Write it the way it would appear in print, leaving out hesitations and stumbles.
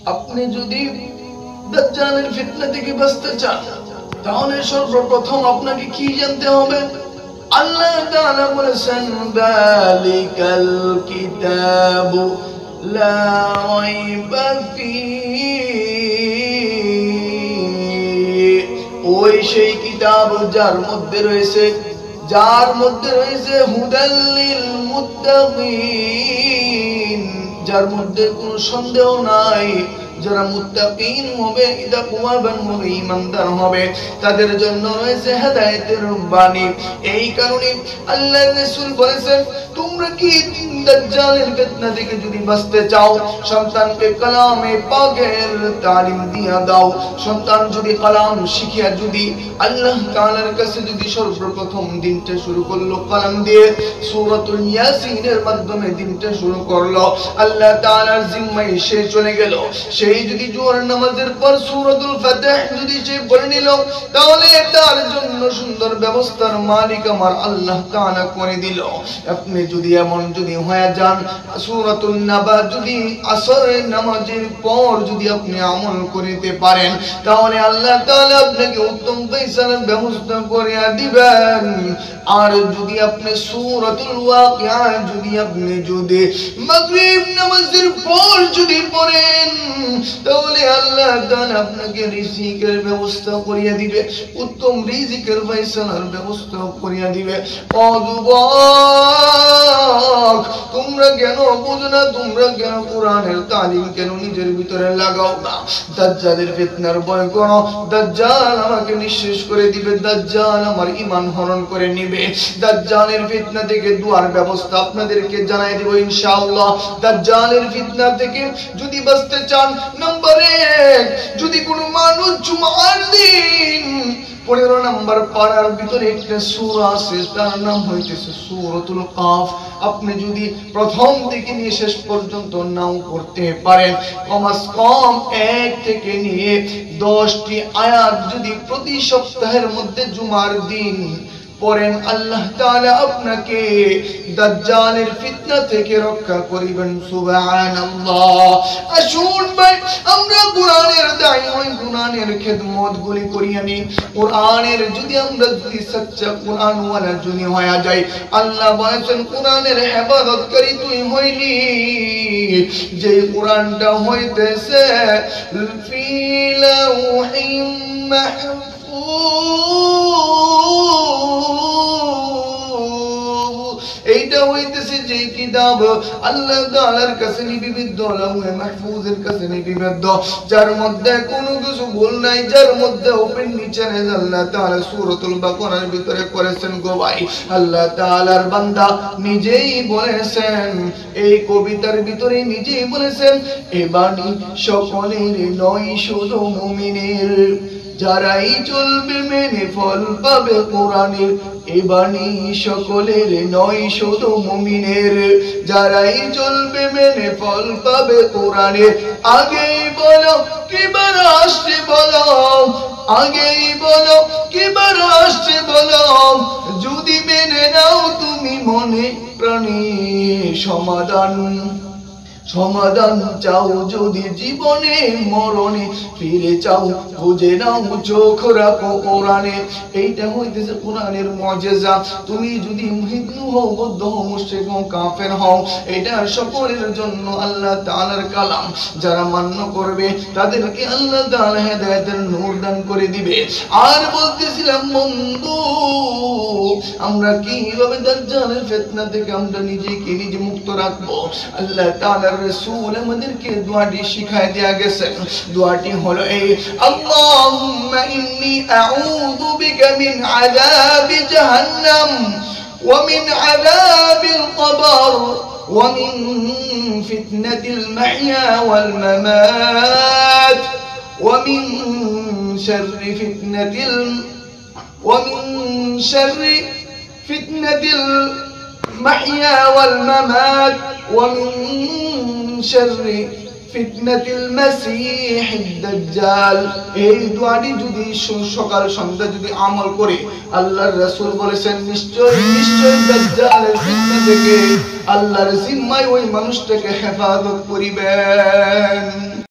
আপনি যদি দাজ্জালের ফিতনা থেকে বাঁচতে চান তাহলে সর্বপ্রথম আপনাকে কি জানতে হবে? আল্লাহ তাআলা বলেছেন যালিকাল কিতাবু লা রাইবা ফীহি, ওই সেই কিতাব যার মধ্যে রয়েছে হুদাল লিল মুত্তাকিন, যার মধ্যে কোনো সন্দেহ নাই। যারা মুত্তাকিন হবে, তাকওয়াবান হবে, ঈমানদার হবে, তাদের জন্য রয়েছে হেদায়েতের বাণী। এই কারণে আল্লাহর রাসূল বলেছেন, তোমরা কি দাজ্জালের ফিতনা থেকে যদি বাঁচতে চাও, সন্তানকে কালামে পাকের তালিম দিয়া দাও। সন্তান যদি কালাম শিখিয়া যদি আল্লাহ তাআলার কাছে যদি সর্বপ্রথম দিনটা শুরু করলো কালাম দিয়ে, সূরাতুল ইয়াসিনের মাধ্যমে দিনটা শুরু করলো, আল্লাহ তাআলার জিম্মায় সে চলে গেল। সেই যদি জোহর নামাজের পর সূরাতুল ফাতিহ যদি সে পড়ে নিল, তাহলে তার জন্য সুন্দর ব্যবস্থার মালিক আমার আল্লাহ তাআলা করে দিল। আপনি যদি এমন যদি হয়ে যান, সূরাতুন নাবা যদি আসরের নামাজের পর যদি আপনি আমল করিতে পারেন, তাহলে আল্লাহ তাআলা আপনাকে উত্তম ফয়সালার ব্যবস্থা করে দিবেন। আর যদি আপনি সূরাতুল ওয়াকিয়া যদি মাগরিব নামাজের পর যদি পড়েন, তাহলে আল্লাহ তাআলা আপনাকে রিজিকের ব্যবস্থা করিয়া দিবে, উত্তম রিজিকের ফয়সালার ব্যবস্থা করিয়া দিবে। তোমরা কেন বুঝো না? তোমরা কেন কোরআনের তালিম কেন নিজের ভিতরে লাগাও না? দাজ্জালের ফিতনার ভয় করো। দাজ্জাল আমাকে নিঃশেষ করে দিবে, দাজ্জাল আমার ঈমান হরণ করে নিবে। দাজ্জালের ফিতনা থেকে দুয়ার ব্যবস্থা আপনাদেরকে জানাই দেব ইনশাআল্লাহ। দাজ্জালের ফিতনা থেকে যদি বাঁচতে চান, নাম্বার 1, যদি কোনো মানুষ জুমার দিন 15 নম্বর পারার ভিতরে একটা সূরা আছে, তার নাম হইতেছে সূরাতুল কাফ। আপনি যদি প্রথম থেকে নিয়ে শেষ পর্যন্ত নাও করতে পারেন, কমাস কম 1 থেকে নিয়ে 10টি আয়াত যদি প্রতি সপ্তাহের মধ্যে জুমার দিন পড়েন, আল্লাহ তাআলা আপনাকে দাজ্জালের ফিতনা থেকে রক্ষা করিবেন। সুবহানাল্লাহ। আসুন ভাই, আমরা কোরআনের দায়ী হই, কোরআনের খেদমত গুলি করিয়া নিই। কোরআনের যদি আমরা যদি সচ্চা কোরআন ওয়ালা যদি হয়ে যাই, আল্লাহ বলেছেন কোরআনের হেফাজতকারী তুই হইলি। যে কোরআনটা হইতেছে ফি লাউহিম মাহফুজ, এইটা হইতেছে যে কিতাব আল্লাহ তাআলার কাছে নিবিদ্ধ, লাউহে মাহফুজের কাছে নিবিদ্ধ, যার মধ্যে কোনো কিছু ভুল নাই, যার মধ্যে ওপেন নিচে আল্লাহ তাআলা সূরাতুল বাকারার ভিতরে করেছেন গো ভাই। আল্লাহ তাআলার বান্দা নিজেই বলেছেন, এই কবিতার ভিতরে নিজেই বলেছেন, এ বাণী সকলের নয় শুধু মুমিনের, যারাই চলবে মেনে ফল পাবে কোরআনের। এ বাণী সকলের নয় শুধু মুমিনের, যারাই চলবে মেনে ফল পাবে কোরআনের। আগেই বলো কিবার আসছে বলো, আগেই বলো কিবার আসছে বলো, যদি মেনে নাও তুমি মনে প্রাণে সমাধান চাও, যদি জীবনে মরণে ফিরে চাও, বুঝে নাও চোখ রাখো কোরআনে। এইটা হইতেছে কোরআনের মুজিজা। তুমি যদি হিন্দু হও, বৌদ্ধ হও, মুশরিক হও, কাফের হও, এটা সকলের জন্য আল্লাহ তাআলার কালাম। যারা মান্য করবে তাদেরকে আল্লাহ তাআলা হেদায়েতের নূর দান করে দিবে। আর বলতেছিলাম বন্ধু, আমরা কিভাবে দাজ্জালের ফিতনা থেকে আমরা নিজেকে নিজে মুক্ত রাখবো? আল্লাহ তাআলার রাসূল আমাদেরকে দোয়াটি শিখায় দেয়া গেছেন। দোয়াটি হলো এই, আল্লাহুম্মা ইন্নী আউযু বিকা মিন আযাবি জাহান্নাম ওয়া মিন আযাবিল কবর ওয়া মিন ফিতনাতিল মাহইয়া ওয়াল মামাত ওয়া মিন শাররি ফিতনাতিল المحيا والممات ومن شر فتنة المسيح الدجال। এই দোয়াটি যদি সকাল সন্ধ্যা যদি আমল করে, আল্লাহর রাসূল বলেছেন নিশ্চয় দাজ্জালের ফিতনা থেকে আল্লাহর জিম্মায় ওই মানুষটাকে হেফাজত করিবেন।